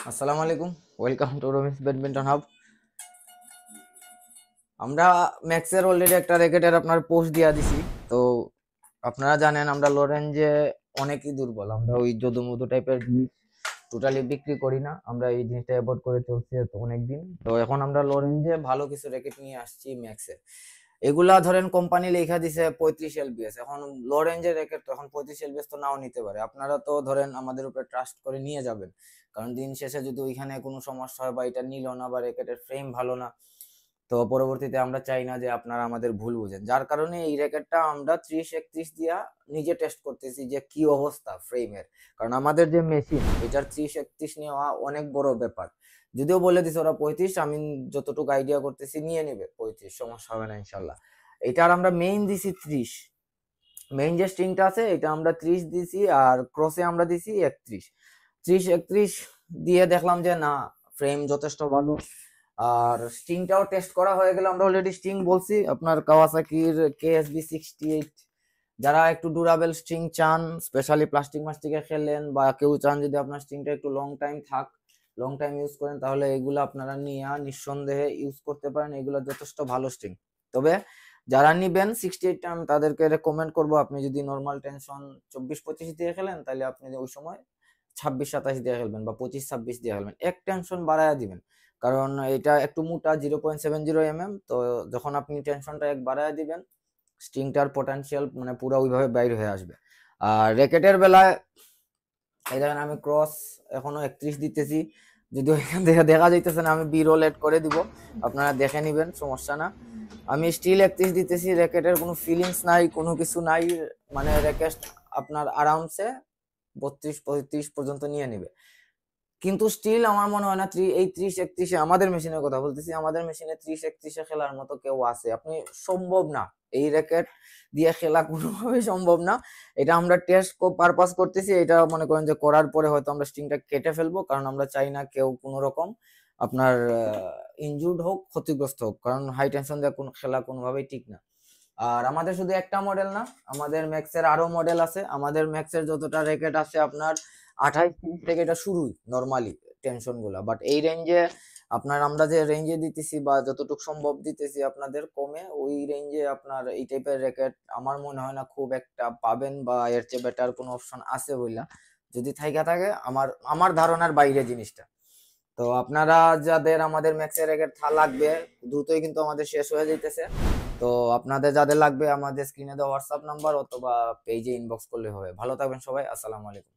আসসালামু আলাইকুম। Welcome to Ramis badminton hub. আমরা ম্যাক্সের অলরেডি একটা র্যাকেটের আপনার পোস্ট দিয়া দিছি। তো আপনারা জানেন আমরা লো রেঞ্জে অনেকই দুর্বল। আমরা ওই যদুমধু টাইপের জিনিস টোটালি বিক্রি করি না। আমরা এই জিনিসটা অ্যাভয়েড করে চলছি তো অনেকদিন। তো এখন আমরা লো রেঞ্জে ভালো কিছু র্যাকেট নিয়ে আসছি ম্যাক্সের। এগুলা ধরেন কোম্পানি লেখা দিছে 35 LBS। এখন লো রেঞ্জের র্যাকেট তো এখন 35 LBS তো নাও নিতে পারে। আপনারা তো ধরেন আমাদের উপরে ট্রাস্ট করে নিয়ে যাবেন, কারণ দিন শেষে যদি ওইখানে কোনো সমস্যা হয় বা এটা নিল না বা র্যাকেটের ফ্রেম ভালো না, তো পরবর্তীতে আমরা চাই না যে আপনারা আমাদের ভুল বুঝেন। যার কারণে এই র্যাকেটটা আমরা 30-31 দিয়া নিজে টেস্ট করতেছি যে কি অবস্থা ফ্রেমের। কারণ আমাদের যে মেশিন এটার 30-31 নেওয়া অনেক বড় ব্যাপার। যদিও বলে দিছে ওরা 35, আমি যতটুকু আইডিয়া করতেছি নিয়ে নেবে 35, সমস্যা হবে না ইনশাল্লাহ। এটার আমরা মেইন দিছি 30, মেইন যে স্ট্রিংটা আছে এটা আমরা 30 দিছি, আর ক্রসে আমরা দিছি 31। 30-31 দিয়ে দেখলাম যে না, ফ্রেম যথেষ্ট ভালো। আর স্ট্রিংটাও টেস্ট করা হয়ে গেল। আমরা অলরেডি স্ট্রিং বলছি আপনার কাওয়াসাকির KSB68। যারা একটু ডুরাবেল স্ট্রিং চান, স্পেশালি প্লাস্টিক মাস্টিকে খেলেন, বা কেউ চান যদি আপনার স্ট্রিংটা একটু লং টাইম ইউজ করেন, তাহলে এগুলো আপনারা নিয়ে নিঃসন্দেহে ইউজ করতে পারেন। এগুলো যথেষ্ট ভালো স্ট্রিং। তবে যারা নিবেন 68, আমি তাদেরকে রেকমেন্ড করবো, আপনি যদি নর্মাল টেনশন 24-25 দিয়ে খেলেন, তাহলে আপনি ওই সময় 26-27 দিয়ে খেলবেন বা 25-26 দিয়ে খেলবেন, এক টেনশন বাড়ায়া দিবেন। কারণ এটা একটু মোটা, 0.70 mm। তো যখন আপনি টেনশনটা এক বাড়ায়া দিবেন, স্ট্রিংটার পটেনশিয়াল মানে পুরো ওইভাবে বাইর হয়ে আসবে। আর র্যাকেটের বেলায় এই দেখেন আমি ক্রস এখনো 31 দিতেছি। যদিও এখান থেকে দেখা যাইতেছে না, আমি বি রোল এড করে দিব, আপনারা দেখে নিবেন, সমস্যা না। আমি স্টিল 31 দিতেছি, র্যাকেটের কোনো ফিলিংস নাই, কোনো কিছু নাই। মানে র্যাকেট আপনার আরামসে 32-35 পর্যন্ত নিয়ে নিবে। কিন্তু স্টিল আমার মনে হয় না এই 30-31-এ, আমাদের মেশিনের কথা বলতেছি, আমাদের মেশিনে 30-31-এ খেলার মতো কেউ আছে? আপনি সম্ভব না, এই র্যাকেট দিয়ে খেলা কোনোভাবেই সম্ভব না। এটা আমরা টেস্ট পারপাস করতেছি। এটা মনে করেন যে করার পরে হয়তো আমরা স্ট্রিংটা কেটে ফেলবো, কারণ আমরা চাই না কেউ কোনো রকম আপনার ইনজুর্ড হোক, ক্ষতিগ্রস্ত হোক, কারণ হাই টেনশন দিয়ে কোনো খেলা কোনোভাবেই ঠিক না। আর আমাদের শুধু একটা মডেল না, আমাদের ম্যাক্সের আরো মডেল আছে। আমাদের ম্যাক্সের যতটা র্যাকেট আছে আপনার 28-30 থেকে এটা শুরুই নরমালি টেনশন গুলা। বাট এই রেঞ্জে আপনার আমরা যে রেঞ্জে দিতেছি বা যতটুকু সম্ভব দিতেছি আপনাদের কমে, ওই রেঞ্জে আপনার এই টাইপের র্যাকেট আমার মনে হয় না খুব একটা পাবেন, বা এর চেয়ে বেটার কোনো অপশন আছে বইলা। যদি থাইকা থাকে, আমার আমার ধারণার বাইরে জিনিসটা। তো আপনারা যাদের আমাদের ম্যাক্সের র্যাকেট লাগবে, দ্রুতই কিন্তু আমাদের শেষ হয়ে যাইতেছে। তো আপনাদের যাদের লাগবে আমাদের স্ক্রিনে দেওয়া হোয়াটসঅ্যাপ নাম্বার অথবা পেজে ইনবক্স করলে হবে। ভালো থাকবেন সবাই, আসসালামু আলাইকুম।